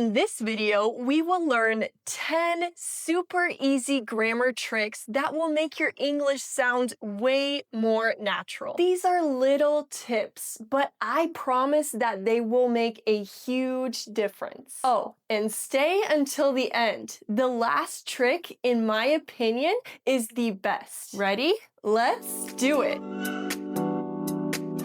In this video, we will learn 10 super easy grammar tricks that will make your English sound way more natural. These are little tips, but I promise that they will make a huge difference. Oh, and stay until the end. The last trick, in my opinion, is the best. Ready? Let's do it.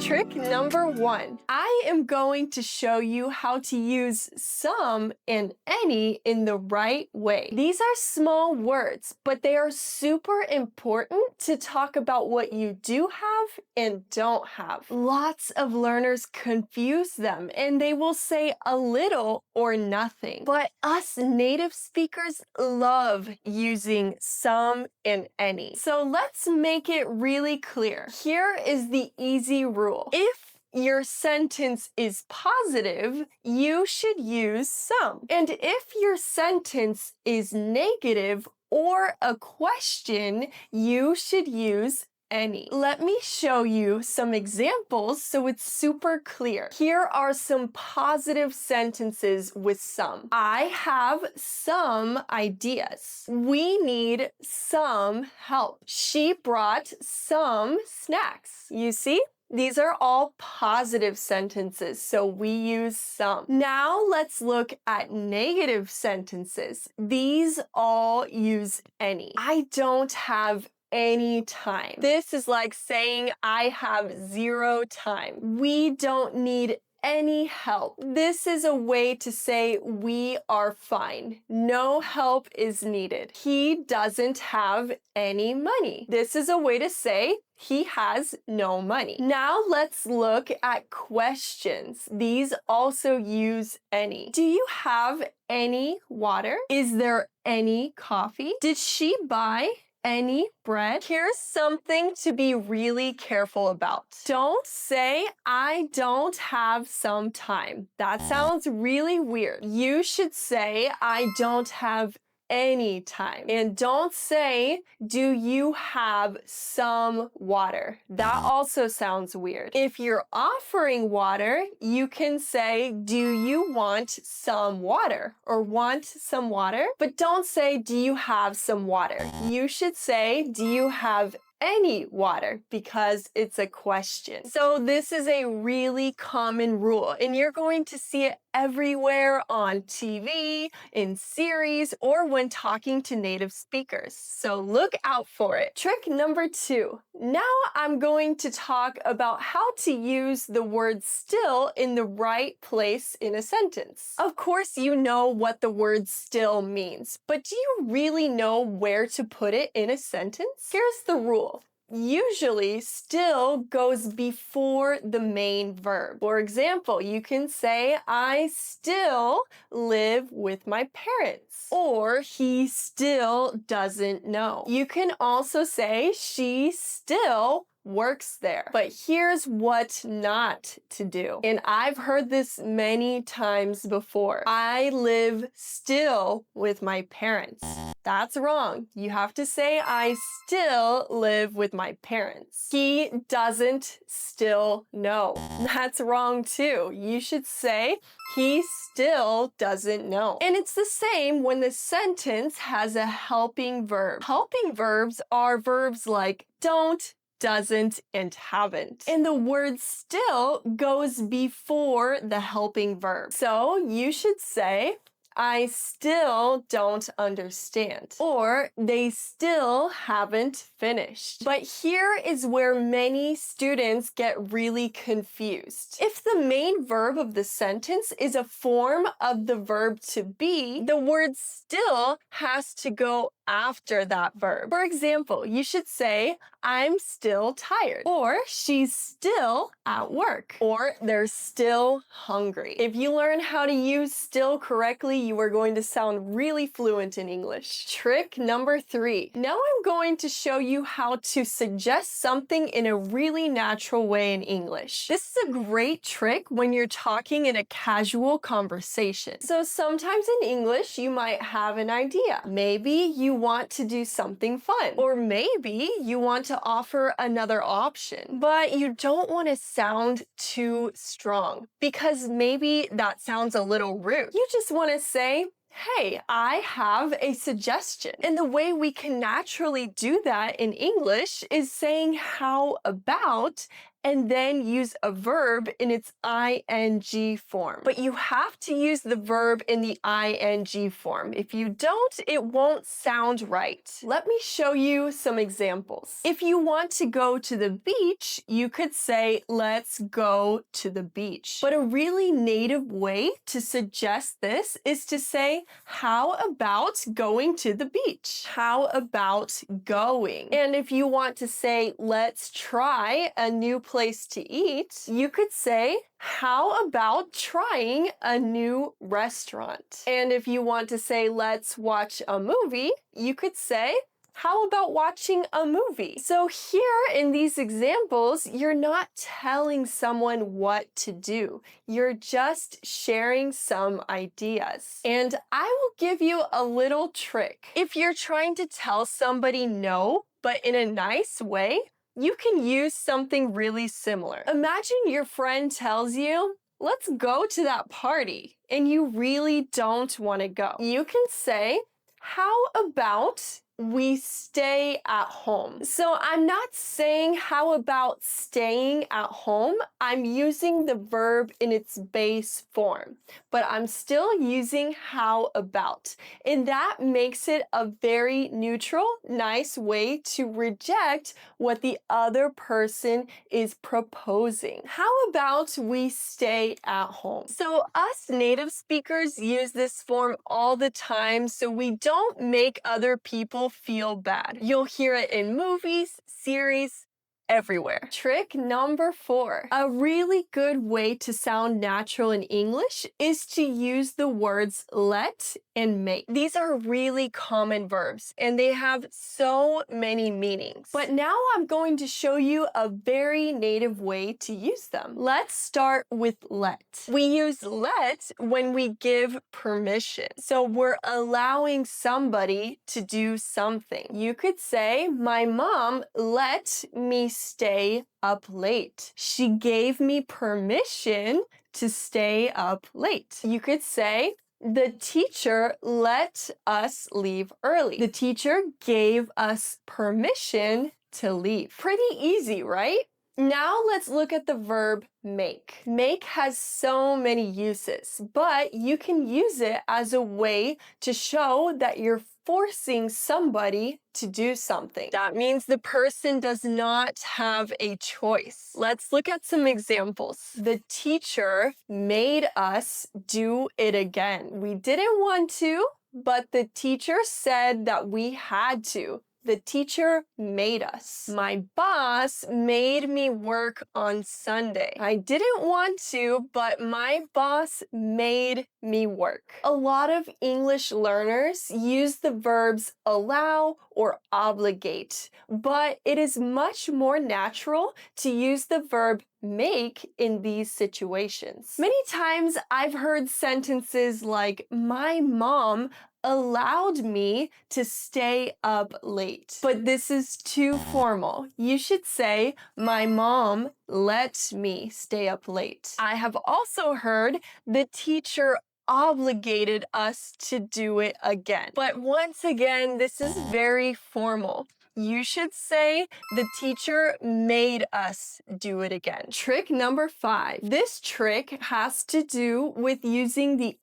Trick number 1. I am going to show you how to use some and any in the right way. These are small words, but they are super important to talk about what you do have and don't have. Lots of learners confuse them and they will say a little or nothing. But us native speakers love using some and any. So let's make it really clear. Here is the easy rule. If your sentence is positive, you should use some. And if your sentence is negative or a question, you should use any. Let me show you some examples so it's super clear. Here are some positive sentences with some. I have some ideas. We need some help. She brought some snacks. You see? These are all positive sentences, so we use some. Now let's look at negative sentences. These all use any. I don't have any time. This is like saying I have 0 time. We don't need any help. This is a way to say we are fine. No help is needed. He doesn't have any money. This is a way to say he has no money. Now let's look at questions. These also use any. Do you have any water? Is there any coffee? Did she buy any bread? Here's something to be really careful about. Don't say, I don't have some time. That sounds really weird. You should say, I don't have any time. And don't say, do you have some water? That also sounds weird. If you're offering water, you can say, do you want some water? Or want some water? But don't say, do you have some water? You should say, do you have any water, because it's a question. So this is a really common rule and you're going to see it everywhere on TV, in series, or when talking to native speakers. So look out for it. Trick number 2. Now I'm going to talk about how to use the word still in the right place in a sentence. Of course, you know what the word still means, but do you really know where to put it in a sentence? Here's the rule. Usually, still goes before the main verb. For example, you can say, I still live with my parents. Or he still doesn't know. You can also say, she still works there. But here's what not to do. And I've heard this many times before. I live still with my parents. That's wrong. You have to say, I still live with my parents. He doesn't still know. That's wrong too. You should say, he still doesn't know. And it's the same when the sentence has a helping verb. Helping verbs are verbs like don't, doesn't, and haven't. And the word still goes before the helping verb. So you should say, I still don't understand. Or they still haven't finished. But here is where many students get really confused. If the main verb of the sentence is a form of the verb to be, the word still has to go after that verb. For example, you should say, I'm still tired. Or she's still at work. Or they're still hungry. If you learn how to use still correctly, you are going to sound really fluent in English. Trick number 3. Now I'm going to show you how to suggest something in a really natural way in English. This is a great trick when you're talking in a casual conversation. So sometimes in English, you might have an idea. Maybe you want to do something fun. Or maybe you want to offer another option, but you don't want to sound too strong because maybe that sounds a little rude. You just want to say, hey, I have a suggestion. And the way we can naturally do that in English is saying how about and then use a verb in its ing form. But you have to use the verb in the ing form. If you don't, it won't sound right. Let me show you some examples. If you want to go to the beach, you could say, let's go to the beach. But a really native way to suggest this is to say, how about going to the beach? How about going? And if you want to say, let's try a new place to eat, you could say, how about trying a new restaurant? And if you want to say, let's watch a movie, you could say, how about watching a movie? So here in these examples, you're not telling someone what to do. You're just sharing some ideas. And I will give you a little trick. If you're trying to tell somebody no, but in a nice way, you can use something really similar. Imagine your friend tells you, let's go to that party, and you really don't want to go. You can say, how about we stay at home? So I'm not saying how about staying at home. I'm using the verb in its base form, but I'm still using how about. And that makes it a very neutral, nice way to reject what the other person is proposing. How about we stay at home? So us native speakers use this form all the time so we don't make other people feel bad. You'll hear it in movies, series, everywhere. Trick number 4. A really good way to sound natural in English is to use the words let and make. These are really common verbs and they have so many meanings. But now I'm going to show you a very native way to use them. Let's start with let. We use let when we give permission. So we're allowing somebody to do something. You could say, my mom let me stay up late. She gave me permission to stay up late. You could say, the teacher let us leave early. The teacher gave us permission to leave. Pretty easy, right? Now let's look at the verb make. Make has so many uses, but you can use it as a way to show that you're forcing somebody to do something. That means the person does not have a choice. Let's look at some examples. The teacher made us do it again. We didn't want to, but the teacher said that we had to. The teacher made us. My boss made me work on Sunday. I didn't want to, but my boss made me work. A lot of English learners use the verbs allow or obligate, but it is much more natural to use the verb make in these situations. Many times I've heard sentences like, my mom allowed me to stay up late. But this is too formal. You should say, my mom let me stay up late. I have also heard the teacher obligated us to do it again. But once again, this is very formal. You should say, the teacher made us do it again. Trick number 5. This trick has to do with using the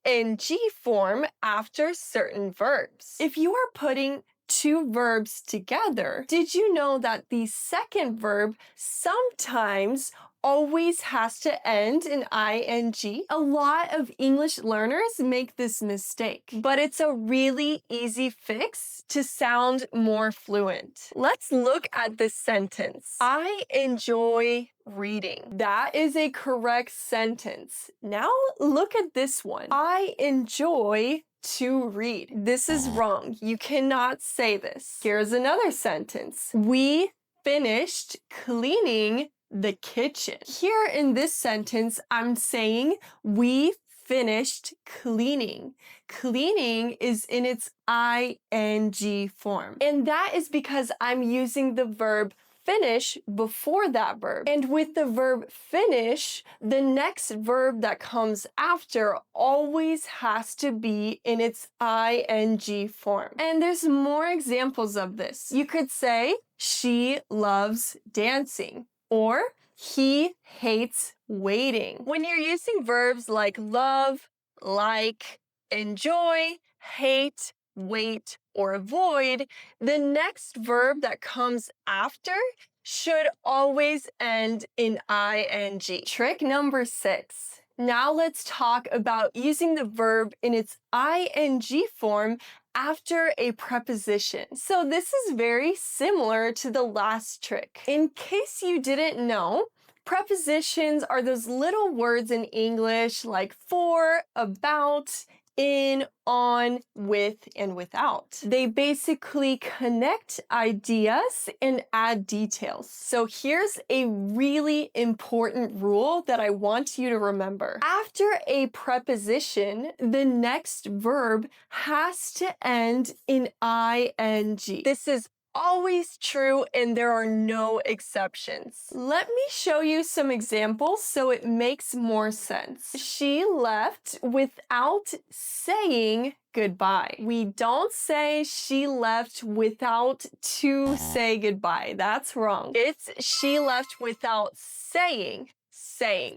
ing form after certain verbs. If you are putting two verbs together, did you know that the second verb sometimes always has to end in ing? A lot of English learners make this mistake, but it's a really easy fix to sound more fluent. Let's look at this sentence. I enjoy reading. That is a correct sentence. Now look at this one. I enjoy to read. This is wrong. You cannot say this. Here's another sentence. We finished cleaning the kitchen. Here in this sentence, I'm saying we finished cleaning. Cleaning is in its ing form. And that is because I'm using the verb finish before that verb. And with the verb finish, the next verb that comes after always has to be in its ing form. And there's more examples of this. You could say, she loves dancing, or he hates waiting. When you're using verbs like love, like, enjoy, hate, wait, or avoid, the next verb that comes after should always end in ing. Trick number 6. Now let's talk about using the verb in its ing form after a preposition. So this is very similar to the last trick. In case you didn't know, prepositions are those little words in English like for, about, in, on, with, and without. They basically connect ideas and add details. So here's a really important rule that I want you to remember. After a preposition, the next verb has to end in ing. This is always true, and there are no exceptions. Let me show you some examples so it makes more sense. She left without saying goodbye. We don't say she left without to say goodbye. That's wrong. It's she left without saying.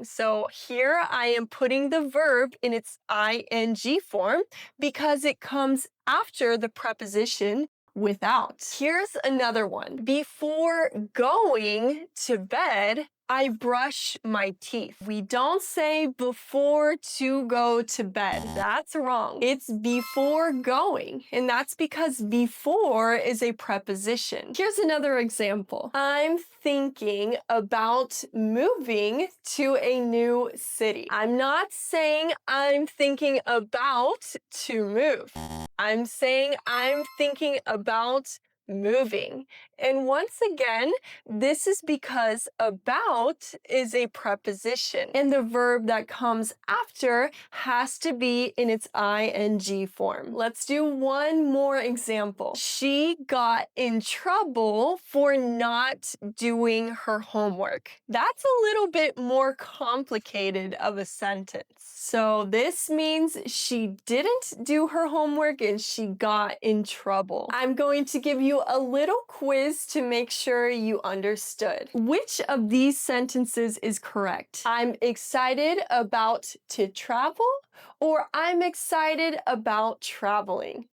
So here I am putting the verb in its ing form because it comes after the preposition without. Here's another one. Before going to bed, I brush my teeth. We don't say before to go to bed. That's wrong. It's before going, and that's because before is a preposition. Here's another example. I'm thinking about moving to a new city. I'm not saying I'm thinking about to move. I'm saying I'm thinking about moving. And once again, this is because about is a preposition, and the verb that comes after has to be in its ing form. Let's do one more example. She got in trouble for not doing her homework. That's a little bit more complicated of a sentence. So this means she didn't do her homework and she got in trouble. I'm going to give you a little quiz to make sure you understood. Which of these sentences is correct? I'm excited about to travel, or I'm excited about traveling.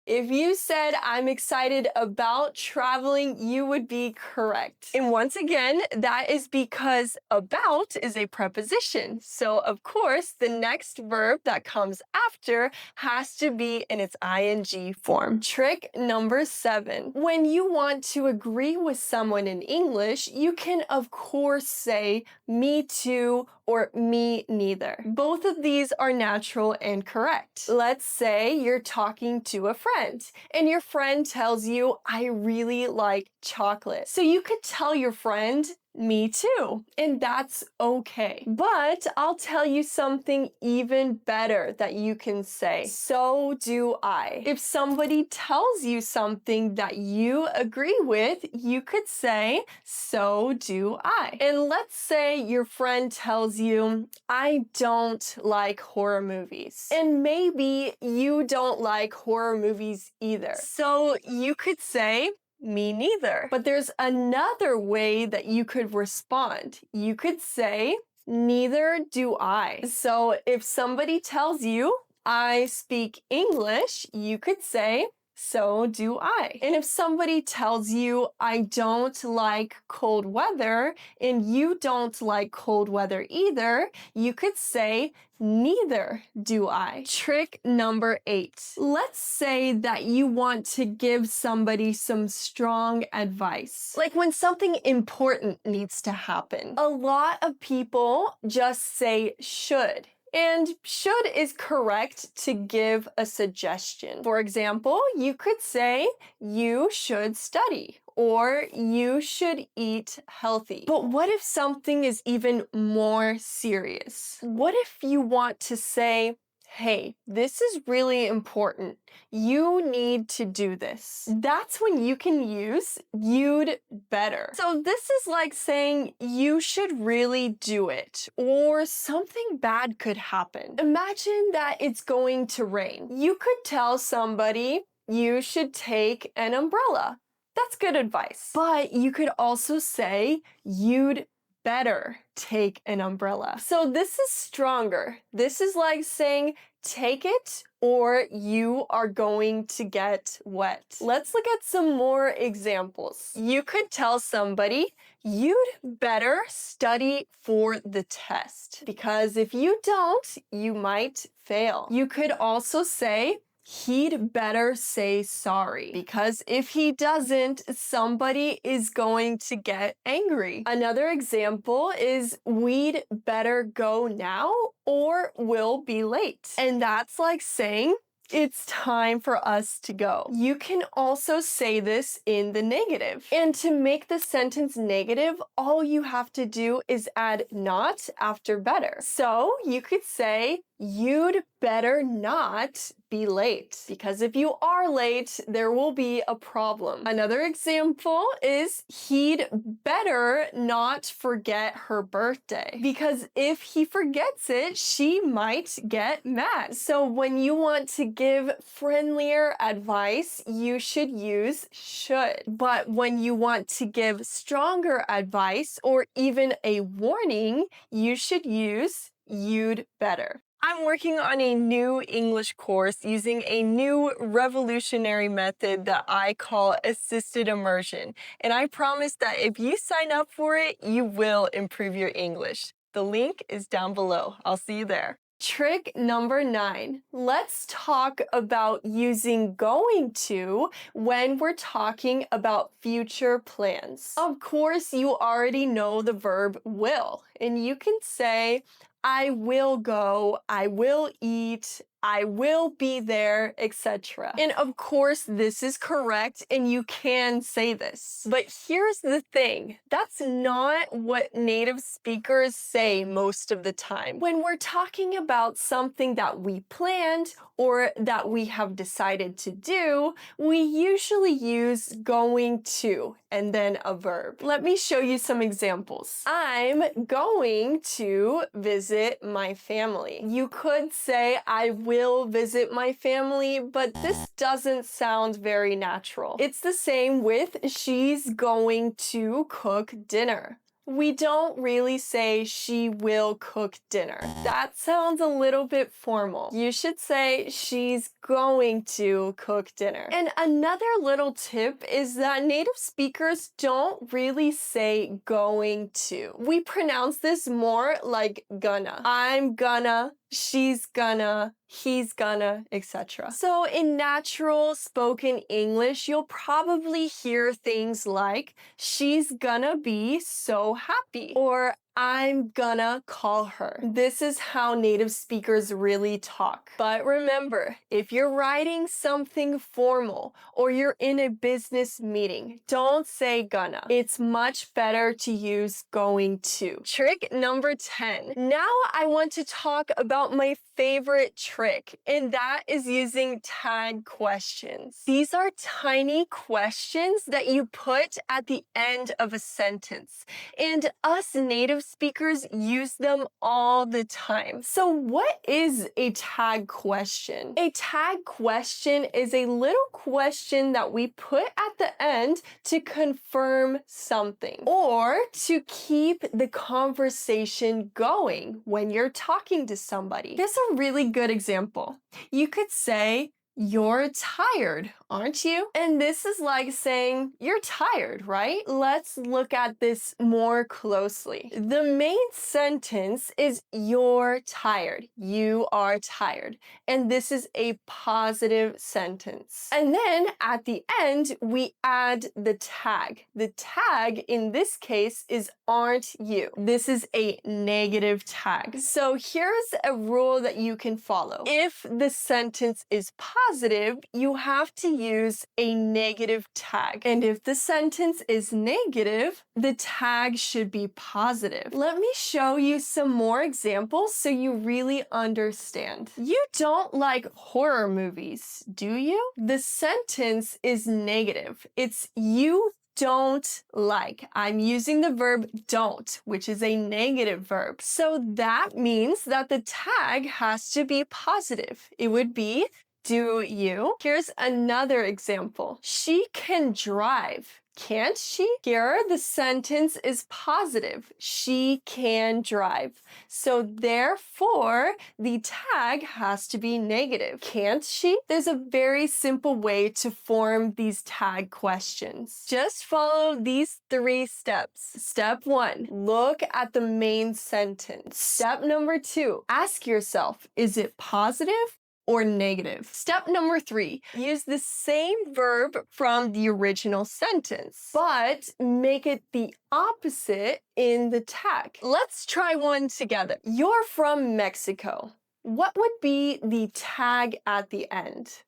If you said, I'm excited about traveling, you would be correct. And once again, that is because about is a preposition. So of course, the next verb that comes after has to be in its ing form. Trick number 7. When you want to agree with someone in English, you can of course say me too or me neither. Both of these are natural and correct. Let's say you're talking to a friend and your friend tells you, I really like chocolate. So you could tell your friend, me too, and that's okay. But I'll tell you something even better that you can say. So do I. If somebody tells you something that you agree with, you could say, so do I. And let's say your friend tells you, I don't like horror movies. And maybe you don't like horror movies either. So you could say, me neither. But there's another way that you could respond. You could say, neither do I. So if somebody tells you, I speak English, you could say, so do I. And if somebody tells you, I don't like cold weather, and you don't like cold weather either, you could say, neither do I. Trick number 8. Let's say that you want to give somebody some strong advice. Like when something important needs to happen. A lot of people just say should. And should is correct to give a suggestion. For example, you could say, you should study. or you should eat healthy. But what if something is even more serious? What if you want to say, hey, this is really important. You need to do this. That's when you can use you'd better. So this is like saying you should really do it, or something bad could happen. Imagine that it's going to rain. You could tell somebody you should take an umbrella. That's good advice. But you could also say you'd better take an umbrella. So this is stronger. This is like saying take it or you are going to get wet. Let's look at some more examples. You could tell somebody you'd better study for the test because if you don't, you might fail. You could also say he'd better say sorry because if he doesn't, somebody is going to get angry. Another example is we'd better go now or we'll be late. And that's like saying it's time for us to go. You can also say this in the negative. And to make the sentence negative, all you have to do is add not after better. So you could say, you'd better not be late because if you are late, there will be a problem. Another example is he'd better not forget her birthday because if he forgets it, she might get mad. So when you want to give friendlier advice, you should use should. But when you want to give stronger advice or even a warning, you should use you'd better. I'm working on a new English course using a new revolutionary method that I call assisted immersion. And I promise that if you sign up for it, you will improve your English. The link is down below. I'll see you there. Trick number 9. Let's talk about using going to when we're talking about future plans. Of course, you already know the verb will, and you can say, I will go, I will eat, I will be there, etc. And of course, this is correct and you can say this. But here's the thing, that's not what native speakers say most of the time. When we're talking about something that we planned or that we have decided to do, we usually use going to and then a verb. Let me show you some examples. I'm going to visit my family. You could say I will visit my family, but this doesn't sound very natural. It's the same with she's going to cook dinner. We don't really say she will cook dinner. That sounds a little bit formal. You should say she's going to cook dinner. And another little tip is that native speakers don't really say going to. We pronounce this more like gonna. I'm gonna, she's gonna, he's gonna, etc. So in natural spoken English, you'll probably hear things like she's gonna be so happy or I'm gonna call her. This is how native speakers really talk. But remember, if you're writing something formal or you're in a business meeting, don't say gonna. It's much better to use going to. Trick number 10. Now I want to talk about my favorite trick, and that is using tag questions. These are tiny questions that you put at the end of a sentence, and us native speakers use them all the time. So what is a tag question? A tag question is a little question that we put at the end to confirm something or to keep the conversation going when you're talking to somebody. Here's a really good example. You could say, you're tired, aren't you? And this is like saying, you're tired, right? Let's look at this more closely. The main sentence is you're tired. You are tired. And this is a positive sentence. And then at the end, we add the tag. The tag in this case is aren't you. This is a negative tag. So here's a rule that you can follow. If the sentence is positive, positive, you have to use a negative tag. And if the sentence is negative, the tag should be positive. Let me show you some more examples so you really understand. You don't like horror movies, do you? The sentence is negative. It's you don't like. I'm using the verb don't, which is a negative verb. So that means that the tag has to be positive. It would be, do you? Here's another example. She can drive. Can't she? Here, the sentence is positive. She can drive. So therefore, the tag has to be negative. Can't she? There's a very simple way to form these tag questions. Just follow these 3 steps. Step 1, look at the main sentence. Step number 2, ask yourself, is it positive or negative? Step number 3, use the same verb from the original sentence, but make it the opposite in the tag. Let's try one together. You're from Mexico. What would be the tag at the end?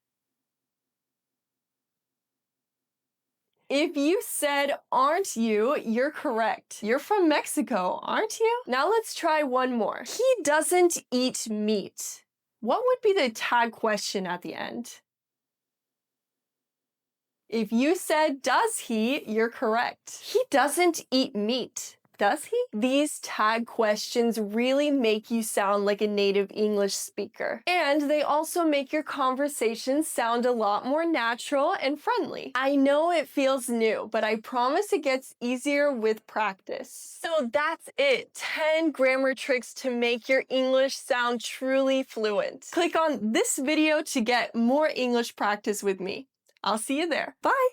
If you said, aren't you, you're correct. You're from Mexico, aren't you? Now let's try one more. He doesn't eat meat. What would be the tag question at the end? If you said, does he, you're correct. He doesn't eat meat. Does he? These tag questions really make you sound like a native English speaker. And they also make your conversation sound a lot more natural and friendly. I know it feels new, but I promise it gets easier with practice. So that's it. 10 grammar tricks to make your English sound truly fluent. Click on this video to get more English practice with me. I'll see you there. Bye!